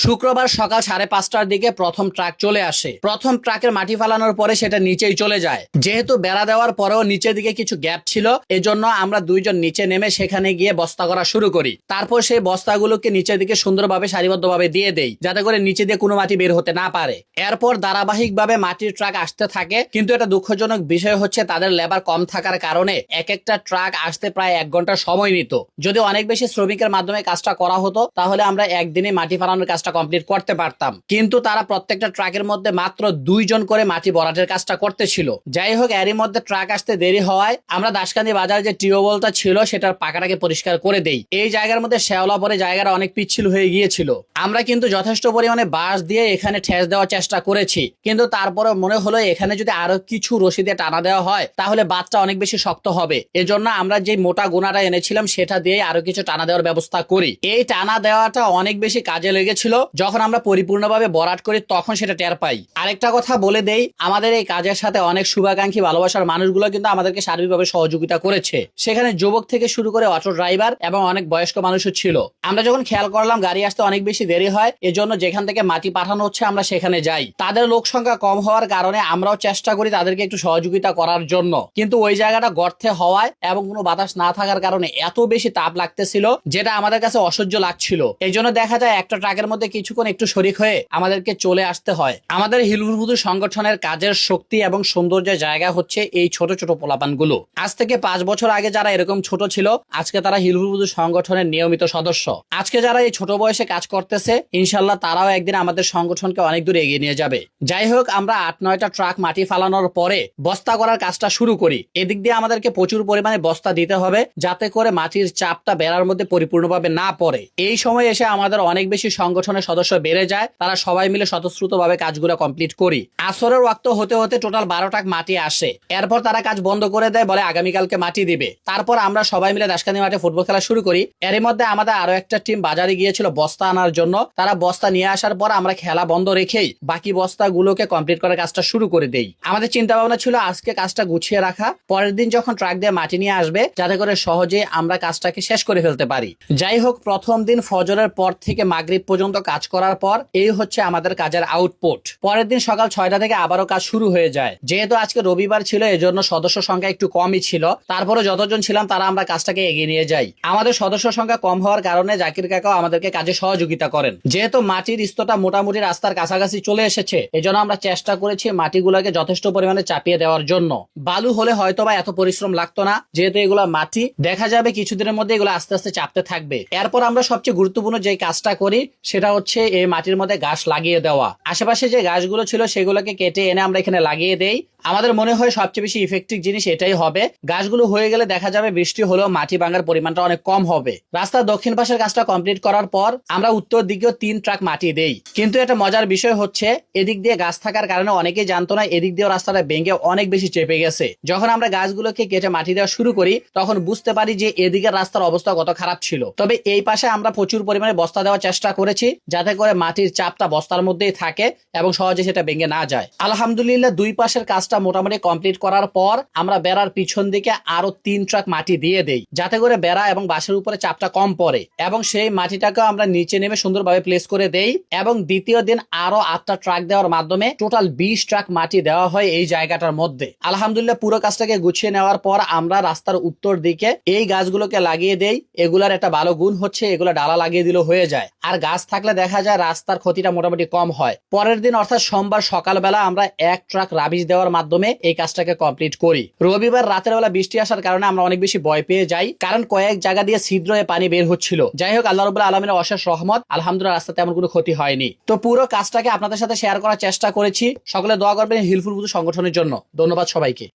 শুক্রবার সকাল 5:30টার দিকে প্রথম ট্রাক চলে আসে। প্রথম ট্রাকের মাটি ফালানোর পরে সেটা নিচেই চলে যায়। যেহেতু বেড়া দেওয়ার পরেও নিচের দিকে কিছু গ্যাপ ছিল, এজন্য আমরা দুইজন নিচে নেমে সেখানে গিয়ে বস্তা করা শুরু করি। তারপর সেই বস্তাগুলোকে নিচের দিকে সুন্দরভাবে সারিবদ্ধভাবে দিয়ে দেই, যাতে করে নিচে দিয়ে কোনো মাটি বের হতে না পারে। এরপর ধারাবাহিকভাবে মাটির ট্রাক আসতে থাকে, কিন্তু এটা দুঃখজনক বিষয় হচ্ছে তাদের লেবার কম থাকার কারণে এক একটা ট্রাক আসতে প্রায় 1 ঘন্টা সময় নিত। যদি অনেক বেশি শ্রমিকের মাধ্যমে কাজটা করা হতো তাহলে আমরা একদিনে মাটি ফালানোর কাজটা কমপ্লিট করতে পারতাম, কিন্তু তারা প্রত্যেকটা ট্রাকের মধ্যে মাত্র 2 জন করে মাটি ভরাটের কাজটা করতেছিল। যাই হোক, এরই মধ্যে ট্রাক আসতে দেরি হওয়ায় আমরা দাসকান্দি বাজারে যে টিউবওয়েলটা ছিল সেটার পাকাটাকে পরিষ্কার করে দেই। এই জায়গার মধ্যে শ্যাওলা পরে জায়গাটা অনেক পিচ্ছিল হয়ে গিয়েছিল। আমরা কিন্তু যথেষ্ট পরিমাণে বাঁশ দিয়ে এখানে ঠেস দেওয়ার চেষ্টা করেছি, কিন্তু তারপরে মনে হলো এখানে যদি আরো কিছু রশি দিয়ে টানা দেওয়া হয় তাহলে বাঁধটা অনেক বেশি শক্ত হবে। এজন্য আমরা যে মোটা গুনাটা এনেছিলাম সেটা দিয়ে আরো কিছু টানা দেওয়ার ব্যবস্থা করি। এই টানা দেওয়াটা অনেক বেশি কাজে লেগেছিল। যখন আমরা পরিপূর্ণভাবে ভরাট করি তখন সেটা টের পাই। আরেকটা কথা বলে দেই, আমাদের এই কাজের সাথে অনেক শুভাকাঙ্ক্ষী ভালোবাসার মানুষগুলো কিন্তু আমাদেরকে সার্বিকভাবে সহযোগিতা করেছে। সেখানে যুবক থেকে শুরু করে অটো ড্রাইভার এবং অনেক বয়স্ক মানুষও ছিল। আমরা যখন খেয়াল করলাম গাড়ি আসতে অনেক বেশি দেরি হয়, এজন্য যেখান থেকে মাটি পাঠানো হচ্ছে আমরা সেখানে যাই। তাদের লোক সংখ্যা কম হওয়ার কারণে আমরাও চেষ্টা করি তাদেরকে একটু সহযোগিতা করার জন্য, কিন্তু ওই জায়গাটা গর্তে হওয়ায় এবং কোনো বাতাস না থাকার কারণে এত বেশি তাপ লাগতেছিল যেটা আমাদের কাছে অসহ্য লাগছিল। এই জন্য দেখা যায় একটা ট্রাকের মধ্যে কিছুক্ষণ একটু শরিক হয়ে আমাদেরকে চলে আসতে হয়। আমাদের হিলফুল সংগঠনের কাজের শক্তি এবং সৌন্দর্যের জায়গা হচ্ছে এই ছোট ছোট পোলাপানগুলো। আজ থেকে 5 বছর আগে যারা এরকম ছোট ছিল, আজকে তারা হিলফুল সংগঠনের নিয়মিত সদস্য। আজকে যারা এই ছোট বয়সে কাজ করতেছে, ইনশাল্লাহ তারাও একদিন আমাদের সংগঠনকে অনেক দূর এগিয়ে নিয়ে যাবে। যাই হোক, আমরা 8-9টা ট্রাক মাটি ফালানোর পরে বস্তা করার কাজটা শুরু করি। এদিক দিয়ে আমাদেরকে প্রচুর পরিমাণে বস্তা দিতে হবে, যাতে করে মাটির চাপটা বেড়ার মধ্যে পরিপূর্ণভাবে না পড়ে। এই সময় এসে আমাদের অনেক বেশি সংগঠনের সদস্য বেড়ে যায়। তারা সবাই মিলে স্বতঃস্ফূর্তভাবে কাজগুলো কমপ্লিট করি। আসরের ওয়াক্ত হতে হতে টোটাল 12 ট্রাক মাটি আসে। এরপর তারা কাজ বন্ধ করে দেয়, বলে আগামীকালকে মাটি দিবে। তারপর আমরা সবাই মিলে দাসকান্দি মাঠে ফুটবল খেলা শুরু করি। এর মধ্যে আমাদের আরো একটা টিম বাজারে গিয়েছিল বস্তা আনার জন্য। তারা বস্তা নিয়ে আসার পর আমরা খেলা বন্ধ রেখেই বাকি বস্তাগুলোকে কমপ্লিট করার কাজটা শুরু করে দেই। আমাদের চিন্তা ভাবনা ছিল আজকে কাজটা গুছিয়ে রাখা, পরের দিন যখন ট্রাক দিয়ে মাটি নিয়ে আসবে যাতে করে সহজে আমরা কাজটাকে শেষ করে ফেলতে পারি। যাই হোক, প্রথম দিন ফজরের পর থেকে মাগরিব পর্যন্ত কাজ করার পর এই হচ্ছে আমাদের কাজের আউটপুট। পরের দিন সকাল 6টা থেকে আবারও কাজ শুরু হয়ে যায়। যেহেতু আজকে রবিবার ছিল, এজন্য সদস্য সংখ্যা একটু কমই ছিল। তারপরে যতজন ছিলাম তারা আমরা কাজটাকে এগিয়ে নিয়ে যাই। আমাদের সদস্য সংখ্যা কম হওয়ার কারণে জাকির কাকাও আমাদেরকে কাজে সহযোগিতা করেন। যেহেতু মাটির স্তরটা মোটামুটি রাস্তার কাছাকাছি চলে এসেছে, এজন্য আমরা চেষ্টা করেছি মাটিগুলোকে যথেষ্ট পরিমাণে চাপিয়ে দেওয়ার জন্য। বালু হলে হয়তোবা এত পরিশ্রম লাগতো না, যেহেতু এগুলো মাটি, দেখা যাবে কিছুদিনের মধ্যে এগুলো আস্তে আস্তে চাপতে থাকবে। এরপর আমরা সবচেয়ে গুরুত্বপূর্ণ যে কাজটা করি সেটা হচ্ছে এই মাটির মধ্যে ঘাস লাগিয়ে দেওয়া। আশেপাশে যে গাছগুলো ছিল সেগুলোকে কেটে এনে আমরা এখানে লাগিয়ে দেই। আমাদের মনে হয় সবচেয়ে বেশি ইফেক্টিভ জিনিস এটাই হবে। গাছগুলো হয়ে গেলে দেখা যাবে বৃষ্টি হলেও মাটি ভাঙার পরিমাণটা অনেক কম হবে। রাস্তার দক্ষিণ পাশের কাজটা কমপ্লিট করার পর আমরা উত্তর দিকেও 3 ট্রাক মাটি দেই। কিন্তু এটা মজার বিষয় হচ্ছে এদিক দিয়ে গাছ থাকার কারণে অনেকেই জানতো না এদিক দিয়ে রাস্তাটা ভেঙে অনেক বেশি চেপে গেছে। যখন আমরা গাছগুলোকে কেটে মাটি দেওয়া শুরু করি তখন বুঝতে পারি যে এদিকের রাস্তার অবস্থা কত খারাপ ছিল। তবে এই পাশে আমরা প্রচুর পরিমাণে বস্তা দেওয়ার চেষ্টা করেছি, যাতে করে মাটির চাপটা বস্তার মধ্যেই থাকে এবং সহজে সেটা ভেঙে না যায়। আলহামদুলিল্লাহ, 2 পাশের কাজটা মোটামুটি কমপ্লিট করার পর আমরা বেড়ার পিছন দিকে আরো 3 ট্রাক মাটি দিয়ে দেই, যাতে করে বেড়া এবং বাঁশের উপরে চাপটা কম পড়ে। এবং সেই মাটিটাকে আমরা নিচে নেমে সুন্দরভাবে প্লেস করে দেই। এবং দ্বিতীয় দিন আরো 8টা ট্রাক দেওয়ার মাধ্যমে টোটাল 20 ট্রাক মাটি দেওয়া হয় এই জায়গাটার মধ্যে। আলহামদুলিল্লাহ, পুরো কাজটাকে গুছিয়ে নেওয়ার পর আমরা রাস্তার উত্তর দিকে এই গাছগুলোকে লাগিয়ে দেই। এগুলার একটা ভালো গুণ হচ্ছে এগুলা ডালা লাগিয়ে দিলেও হয়ে যায়, আর গাছ থাকলে দেখা যায় রাস্তার ক্ষতিটা মোটামুটি কম হয়। পরের দিন অর্থাৎ সোমবার সকালবেলা আমরা 1 ট্রাক রাবিশ দেওয়ার মাধ্যমে এই কাজটাকে কমপ্লিট করি। রবিবার রাতের বেলা বৃষ্টি আসার কারণে আমরা অনেক বেশি ভয় পেয়ে যাই, কারণ কয়েক জায়গা দিয়ে ছিদ্র হয়ে পানি বের হচ্ছিল। যাই হোক, আল্লাহ রাব্বুল আলামিনের অশেষ রহমত, আলহামদুলিল্লাহ রাস্তাতে তেমন কোনো ক্ষতি হয়নি। তো পুরো কাজটাকে আপনাদের সাথে শেয়ার করার চেষ্টা করেছি। সকলে দোয়া করবেন হিলফুল সংগঠনের জন্য। ধন্যবাদ সবাইকে।